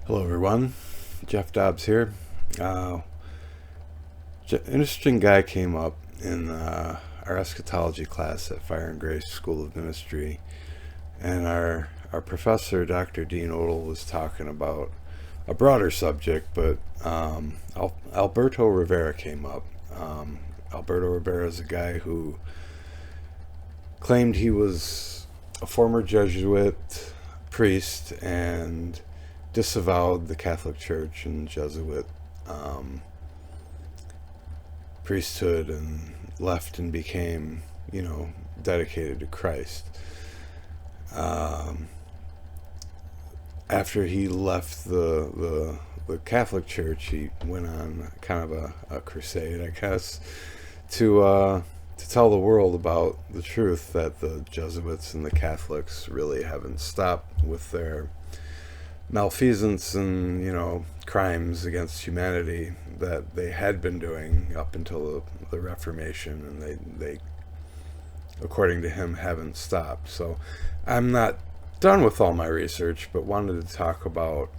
Hello everyone, Jeff Dobbs here. Interesting guy came up in our eschatology class at Fire and Grace School of Ministry, and our professor, Dr. Dean Odle, was talking about a broader subject, but Alberto Rivera came up. Alberto Rivera is a guy who claimed he was a former Jesuit priest and disavowed the Catholic Church and Jesuit priesthood and left and became, dedicated to Christ. After he left the Catholic Church, he went on kind of a crusade, I guess, to tell the world about the truth that the Jesuits and the Catholics really haven't stopped with their malfeasance and crimes against humanity that they had been doing up until the Reformation, and they according to him haven't stopped. So I'm not done with all my research, but wanted to talk about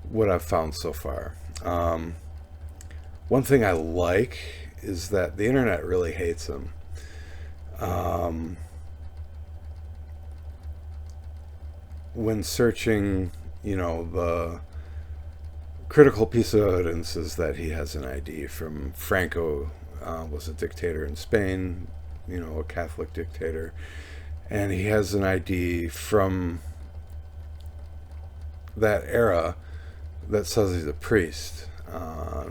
what I've found so far. One thing I like is that the internet really hates him. When searching, the critical piece of evidence is that he has an ID from Franco, was a dictator in Spain, a Catholic dictator, and he has an ID from that era that says he's a priest.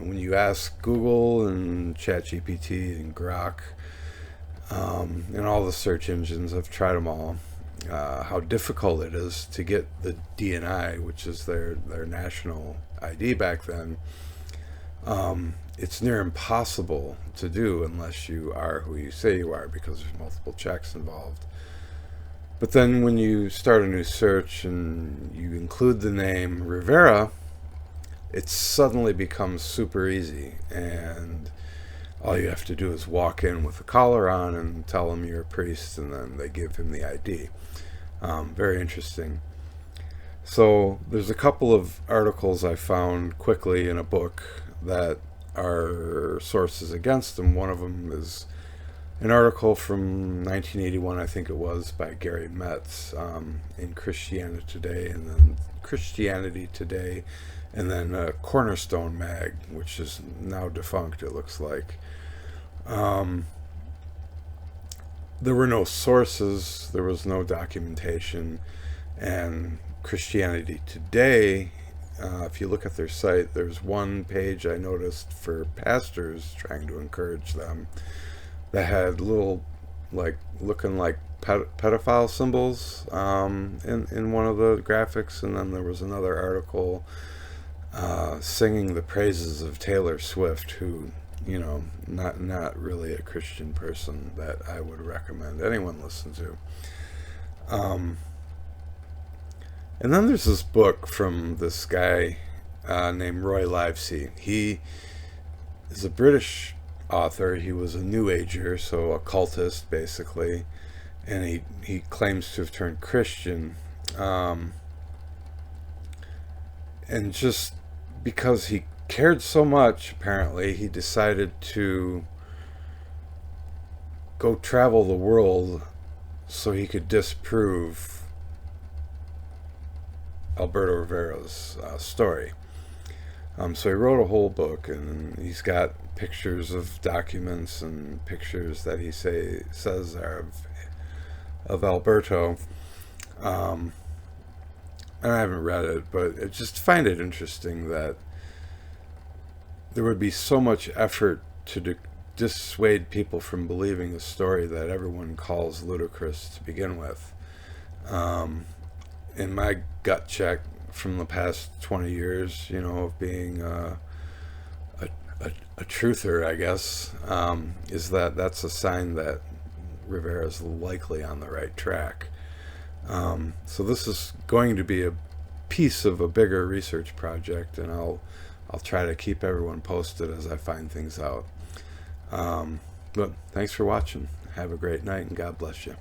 When you ask Google and ChatGPT and Grok and all the search engines, I've tried them all, how difficult it is to get the DNI, which is their national ID back then. It's near impossible to do unless you are who you say you are, because there's multiple checks involved. But then when you start a new search and you include the name Rivera, it suddenly becomes super easy, and all you have to do is walk in with a collar on and tell them you're a priest, and then they give him the ID. Very interesting. So there's a couple of articles I found quickly in a book that are sources against him. One of them is an article from 1981, I think it was, by Gary Metz, in Christianity Today, and then Cornerstone Mag, which is now defunct, it looks like. There were no sources, there was no documentation, and Christianity Today, if you look at their site, there's one page I noticed for pastors trying to encourage them that had little, looking like pedophile symbols in one of the graphics, and then there was another article singing the praises of Taylor Swift, who, not really a Christian person that I would recommend anyone listen to. And then there's this book from this guy named Roy Livesey. He is a British author. He was a New Ager, so a cultist basically, and he claims to have turned Christian. And just because he cared so much, apparently, he decided to go travel the world so he could disprove Alberto Rivera's story. So he wrote a whole book, and he's got pictures of documents and pictures that he says are of Alberto. And I haven't read it, but I just find it interesting that there would be so much effort to dissuade people from believing a story that everyone calls ludicrous to begin with. In my gut check from the past 20 years, of being a truther, I guess, is that's a sign that Rivera is likely on the right track. So this is going to be a piece of a bigger research project, and I'll try to keep everyone posted as I find things out. But thanks for watching. Have a great night, and God bless you.